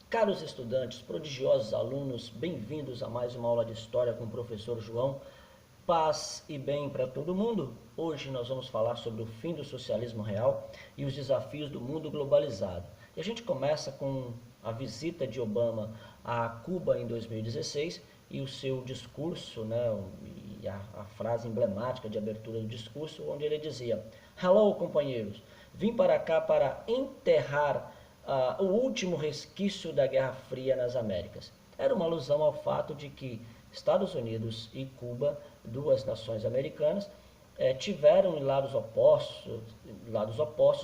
Caros estudantes, prodigiosos alunos, bem-vindos a mais uma aula de História com o professor João. Paz e bem para todo mundo. Hoje nós vamos falar sobre o fim do socialismo real e os desafios do mundo globalizado. E a gente começa com a visita de Obama a Cuba em 2016 e o seu discurso, e a frase emblemática de abertura do discurso, onde ele dizia: "Hello, companheiros, vim para cá para enterrar o último resquício da Guerra Fria nas Américas." Era uma alusão ao fato de que Estados Unidos e Cuba, duas nações americanas, tiveram lados opostos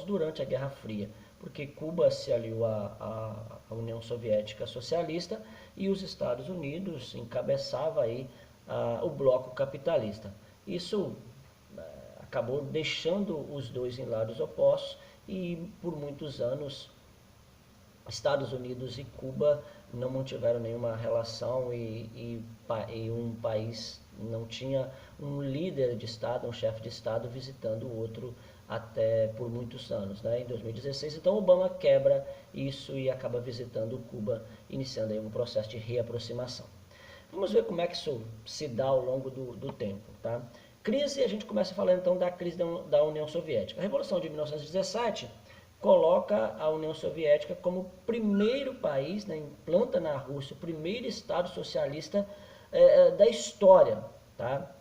durante a Guerra Fria, porque Cuba se aliou à União Soviética Socialista e os Estados Unidos encabeçava aí o bloco capitalista. Isso acabou deixando os dois em lados opostos e por muitos anos Estados Unidos e Cuba não mantiveram nenhuma relação e um país não tinha um líder de Estado, um chefe de Estado visitando o outro até por muitos anos, né? Em 2016, então Obama quebra isso e acaba visitando Cuba, iniciando aí um processo de reaproximação. Vamos ver como é que isso se dá ao longo do tempo, tá? Crise, a gente começa falando então da crise da União Soviética. A Revolução de 1917 coloca a União Soviética como o primeiro país, né, implanta na Rússia o primeiro Estado socialista da história. Tá?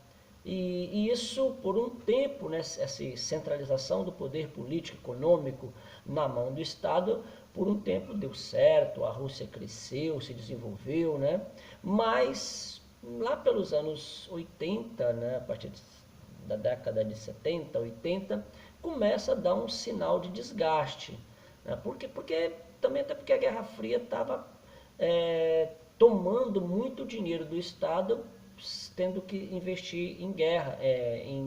E isso, por um tempo, né, essa centralização do poder político, econômico na mão do Estado, por um tempo deu certo, a Rússia cresceu, se desenvolveu, né? Mas lá pelos anos 80, né, a partir da década de 70, 80, começa a dar um sinal de desgaste. Né? Também até porque a Guerra Fria estava tomando muito dinheiro do Estado, tendo que investir em guerra, em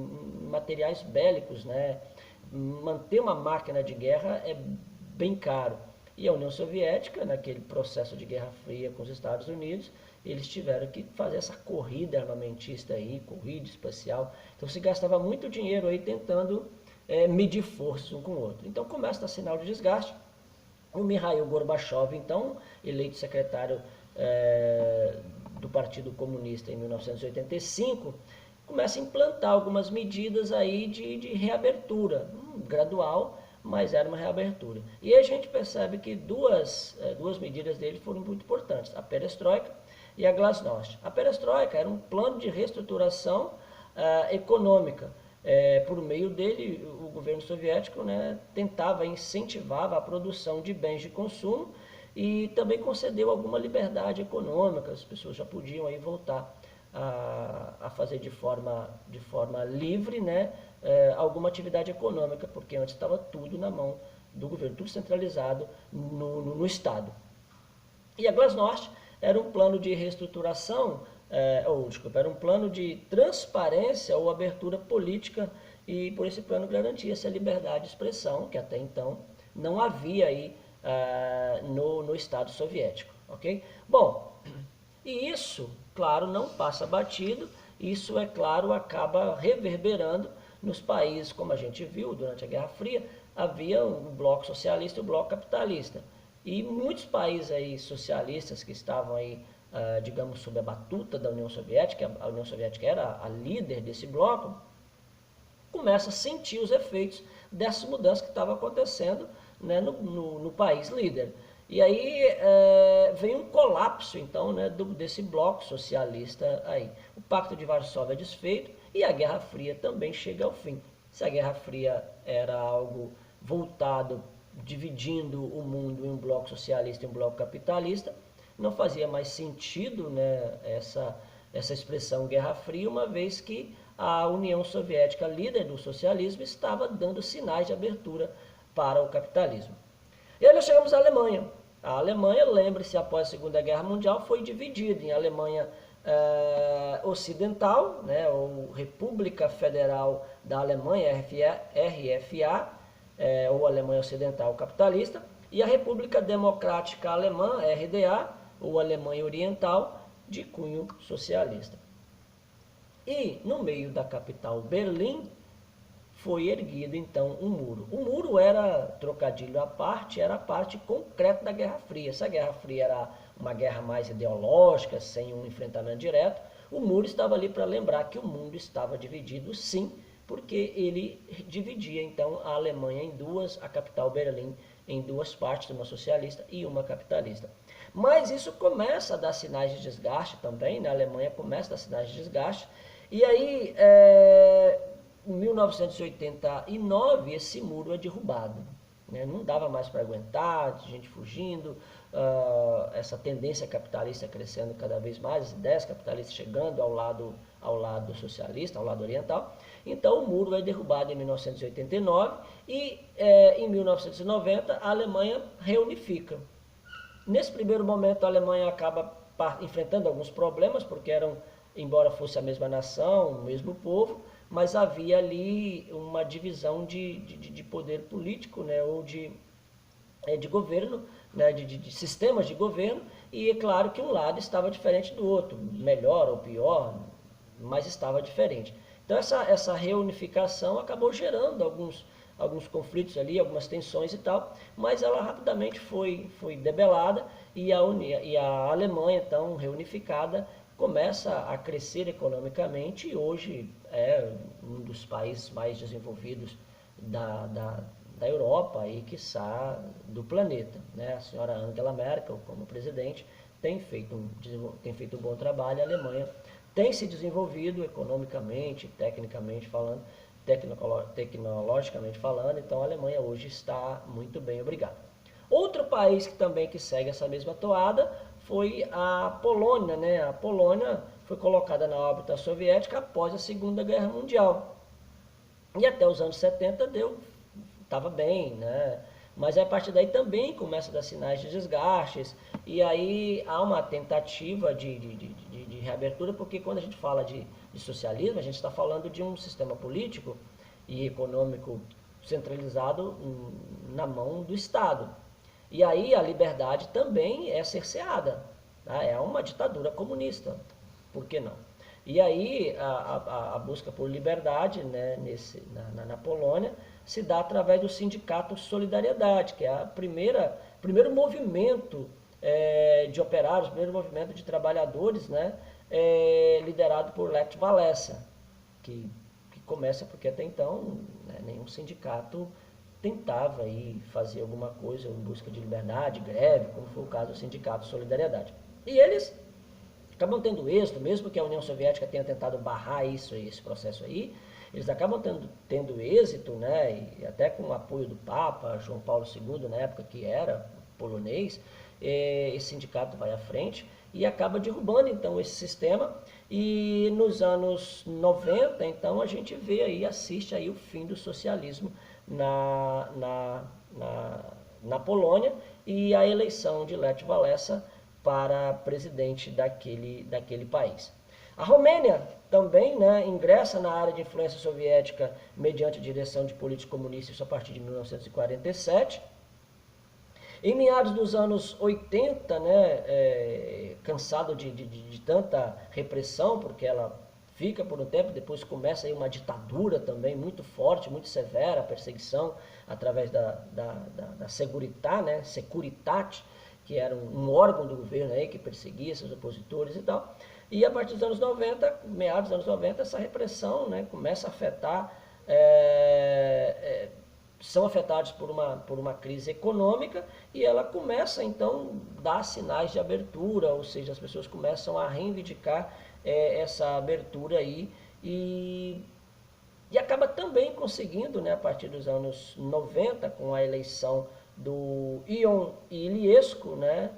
materiais bélicos. Né? Manter uma máquina de guerra é bem caro. E a União Soviética, naquele processo de Guerra Fria com os Estados Unidos, eles tiveram que fazer essa corrida armamentista aí, corrida espacial. Então se gastava muito dinheiro aí tentando medir forças um com o outro. Então começa a dar sinal de desgaste. O Mikhail Gorbachev, então, eleito secretário do Partido Comunista em 1985, começa a implantar algumas medidas aí de reabertura, gradual, mas era uma reabertura. E aí a gente percebe que duas medidas dele foram muito importantes, a perestroika e a glasnost. A perestroika era um plano de reestruturação econômica. Por meio dele, o governo soviético, né, incentivava a produção de bens de consumo e também concedeu alguma liberdade econômica. As pessoas já podiam aí voltar a fazer de forma livre, né, alguma atividade econômica, porque antes estava tudo na mão do governo, tudo centralizado no Estado. E a glasnost era um plano de reestruturação, era um plano de transparência ou abertura política, e por esse plano garantia-se a liberdade de expressão, que até então não havia aí no Estado soviético. Ok? Bom, e isso, claro, não passa batido, isso, é claro, acaba reverberando nos países, como a gente viu durante a Guerra Fria, havia o bloco socialista e o bloco capitalista. E muitos países aí socialistas que estavam aí, digamos, sob a batuta da União Soviética, a União Soviética era a líder desse bloco, começa a sentir os efeitos dessas mudanças que estavam acontecendo, né, no país líder. E aí vem um colapso, então, né, desse bloco socialista aí. O Pacto de Varsóvia é desfeito e a Guerra Fria também chega ao fim. Se a Guerra Fria era algo voltado, dividindo o mundo em um bloco socialista e um bloco capitalista, não fazia mais sentido, né, essa expressão Guerra Fria, uma vez que a União Soviética, líder do socialismo, estava dando sinais de abertura para o capitalismo. E aí nós chegamos à Alemanha. A Alemanha, lembre-se, após a Segunda Guerra Mundial, foi dividida em Alemanha Ocidental, né, ou República Federal da Alemanha, RFA, ou Alemanha Ocidental Capitalista, e a República Democrática Alemã, RDA, ou Alemanha Oriental, de cunho socialista. E no meio da capital, Berlim, foi erguido então um muro. O muro era, trocadilho à parte, era a parte concreta da Guerra Fria. Se a Guerra Fria era uma guerra mais ideológica, sem um enfrentamento direto, o muro estava ali para lembrar que o mundo estava dividido, sim, porque ele dividia então a Alemanha em duas, a capital Berlim em duas partes, uma socialista e uma capitalista. Mas isso começa a dar sinais de desgaste também, na Alemanha começa a dar sinais de desgaste, e aí em 1989 esse muro é derrubado. Né? Não dava mais para aguentar, gente fugindo, essa tendência capitalista crescendo cada vez mais, as ideias capitalistas chegando ao lado socialista, ao lado oriental. Então o muro é derrubado em 1989 e em 1990 a Alemanha reunifica. Nesse primeiro momento a Alemanha acaba enfrentando alguns problemas, porque embora fosse a mesma nação, o mesmo povo, mas havia ali uma divisão de poder político, né, ou de governo, né, de sistemas de governo, e é claro que um lado estava diferente do outro, melhor ou pior, mas estava diferente. Então essa reunificação acabou gerando alguns conflitos ali, algumas tensões e tal, mas ela rapidamente foi debelada e a Alemanha, então, reunificada, começa a crescer economicamente e hoje é um dos países mais desenvolvidos da Europa e, quiçá, do planeta. Né? A senhora Angela Merkel, como presidente, tem feito um bom trabalho, a Alemanha tem se desenvolvido economicamente, tecnicamente falando, tecnologicamente falando, então a Alemanha hoje está muito bem, obrigado. Outro país que segue essa mesma toada foi a Polônia, né? A Polônia foi colocada na órbita soviética após a Segunda Guerra Mundial. E até os anos 70 estava bem, né? Mas a partir daí também começa a dar sinais de desgastes, e aí há uma tentativa de reabertura, porque quando a gente fala de socialismo, a gente está falando de um sistema político e econômico centralizado na mão do Estado. E aí a liberdade também é cerceada, tá? É uma ditadura comunista, por que não? E aí a busca por liberdade, né, na Polônia se dá através do Sindicato Solidariedade, que é primeiro movimento de operários, primeiro movimento de trabalhadores, né, liderado por Lech Walesa, que começa porque até então, né, nenhum sindicato tentava aí fazer alguma coisa em busca de liberdade, greve, como foi o caso do Sindicato Solidariedade. E eles acabam tendo êxito, mesmo que a União Soviética tenha tentado barrar esse processo aí, eles acabam tendo êxito, né, e até com o apoio do Papa João Paulo II, na época que era polonês, esse sindicato vai à frente e acaba derrubando então esse sistema, e nos anos 90, então, a gente vê aí, assiste aí o fim do socialismo na Polônia e a eleição de Lech Walesa para presidente daquele país. A Romênia também, né, ingressa na área de influência soviética mediante a direção de políticos comunistas a partir de 1947. Em meados dos anos 80, né, cansado de tanta repressão, porque ela fica por um tempo, depois começa aí uma ditadura também muito forte, muito severa, a perseguição através da Securitate, né, Securitate, que era um órgão do governo aí que perseguia seus opositores e tal. E a partir dos anos 90, meados dos anos 90, essa repressão, né, começa a afetar, são afetados por uma crise econômica, e ela começa então a dar sinais de abertura, ou seja, as pessoas começam a reivindicar essa abertura aí, e acaba também conseguindo, né, a partir dos anos 90, com a eleição do Ion Iliescu, né,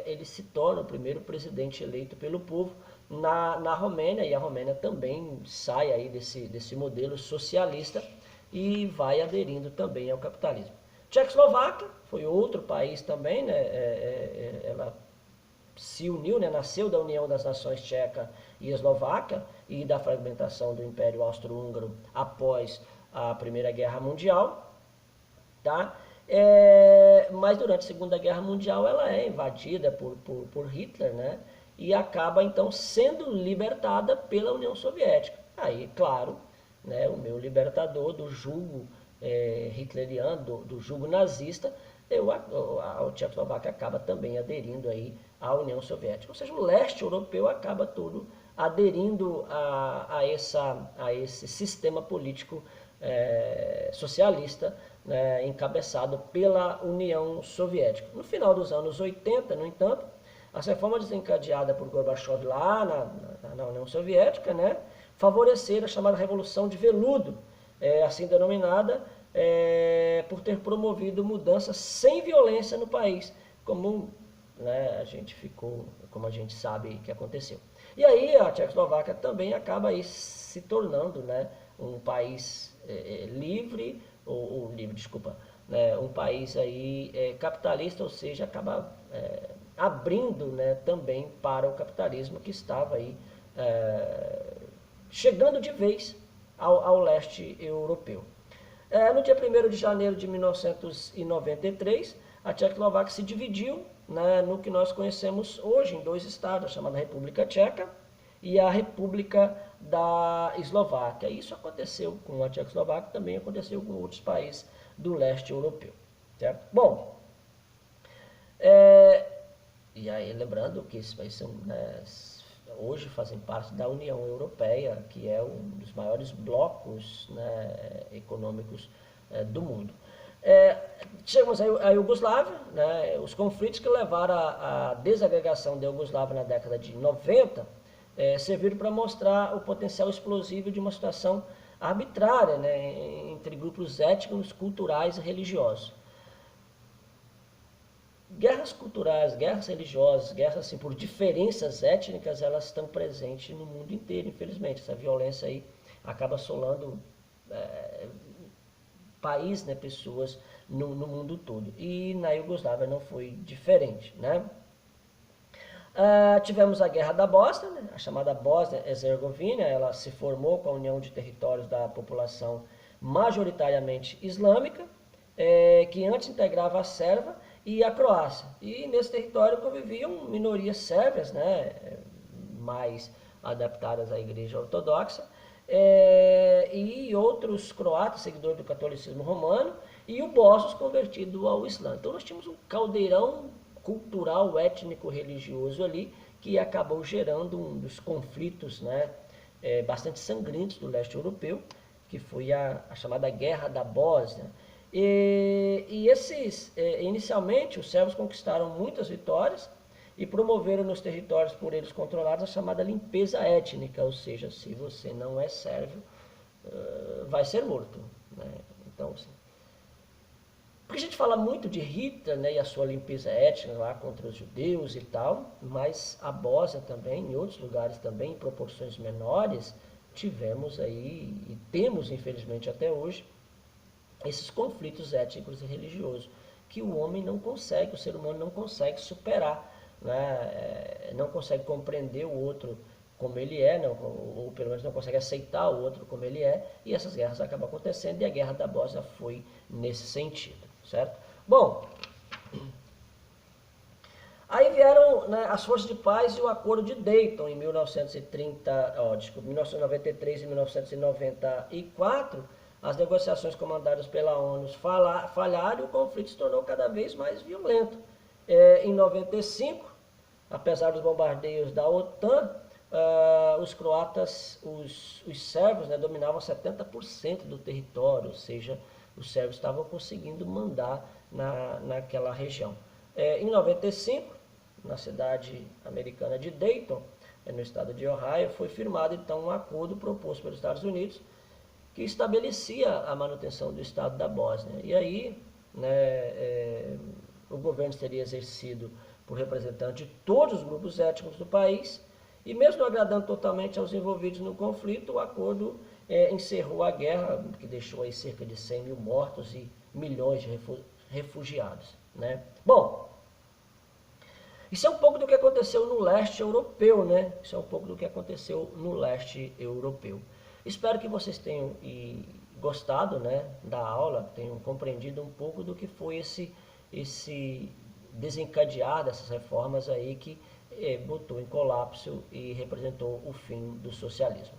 ele se torna o primeiro presidente eleito pelo povo na Romênia, e a Romênia também sai aí desse modelo socialista e vai aderindo também ao capitalismo. Tchecoslováquia foi outro país também, né, ela se uniu, né, nasceu da união das nações tcheca e eslovaca e da fragmentação do Império Austro-Húngaro após a Primeira Guerra Mundial, tá? Mas durante a Segunda Guerra Mundial ela é invadida por Hitler, né, e acaba então sendo libertada pela União Soviética. Aí, claro, né, o meu libertador do jugo hitleriano, do jugo nazista, a Tchecoslováquia acaba também aderindo aí à União Soviética. Ou seja, o leste europeu acaba todo aderindo a esse sistema político socialista, né, encabeçado pela União Soviética. No final dos anos 80, no entanto, as reformas desencadeadas por Gorbachev lá na União Soviética, né, favoreceram a chamada Revolução de Veludo, assim denominada, por ter promovido mudanças sem violência no país, como, né, como a gente sabe que aconteceu. E aí a Tchecoslováquia também acaba aí se tornando, né, um país livre, desculpa, né, um país aí capitalista, ou seja, acaba abrindo, né, também para o capitalismo que estava aí chegando de vez ao leste europeu. No dia 1º de janeiro de 1993, a Tchecoslováquia se dividiu, né, no que nós conhecemos hoje em dois estados, a chamada República Tcheca e a República da Eslováquia. Isso aconteceu com a Tchecoslováquia, também aconteceu com outros países do leste europeu. Certo? Bom, e aí lembrando que esses países são, né, hoje fazem parte da União Europeia, que é um dos maiores blocos, né, econômicos do mundo. Chegamos à Iugoslávia, né, os conflitos que levaram à desagregação da Iugoslávia na década de 90 serviram para mostrar o potencial explosivo de uma situação arbitrária, né, entre grupos étnicos, culturais e religiosos. Guerras culturais, guerras religiosas, guerras assim, por diferenças étnicas, elas estão presentes no mundo inteiro, infelizmente. Essa violência aí acaba assolando país, né, pessoas no mundo todo. E na Iugoslávia não foi diferente, né? Tivemos a Guerra da Bósnia, né, a chamada Bósnia-Herzegovina. Ela se formou com a união de territórios da população majoritariamente islâmica, que antes integrava a Sérvia e a Croácia. E nesse território conviviam minorias sérvias, né, mais adaptadas à Igreja Ortodoxa, e outros croatas, seguidores do catolicismo romano, e o bósnios convertido ao Islã. Então nós tínhamos um caldeirão cultural, étnico, religioso ali, que acabou gerando um dos conflitos, né, bastante sangrentos do leste europeu, que foi a chamada Guerra da Bósnia. Inicialmente, os sérvios conquistaram muitas vitórias e promoveram nos territórios por eles controlados a chamada limpeza étnica, ou seja, se você não é sérvio, vai ser morto, né? Então, assim, porque a gente fala muito de Hitler, né, e a sua limpeza étnica lá contra os judeus e tal, mas a Bósnia também, em outros lugares também, em proporções menores, tivemos aí, e temos infelizmente até hoje, esses conflitos étnicos e religiosos, que o homem não consegue, o ser humano não consegue superar, né? Não consegue compreender o outro como ele é, não, ou pelo menos não consegue aceitar o outro como ele é, e essas guerras acabam acontecendo, e a Guerra da Bósnia foi nesse sentido, certo? Bom, aí vieram, né, as forças de paz e o Acordo de Dayton em 1993 e 1994, as negociações comandadas pela ONU falharam e o conflito se tornou cada vez mais violento. Em 95, apesar dos bombardeios da OTAN, os croatas, os sérvios, né, dominavam 70% do território, ou seja, os sérvios estavam conseguindo mandar naquela região. Em 95, na cidade americana de Dayton, no estado de Ohio, foi firmado então um acordo proposto pelos Estados Unidos que estabelecia a manutenção do Estado da Bósnia. E aí, né, o governo seria exercido por representantes de todos os grupos étnicos do país, e mesmo não agradando totalmente aos envolvidos no conflito, o acordo encerrou a guerra, que deixou aí cerca de 100 mil mortos e milhões de refugiados, né? Bom, isso é um pouco do que aconteceu no leste europeu, né? Isso é um pouco do que aconteceu no leste europeu. Espero que vocês tenham gostado, né, da aula, tenham compreendido um pouco do que foi esse desencadear dessas reformas aí que botou em colapso e representou o fim do socialismo.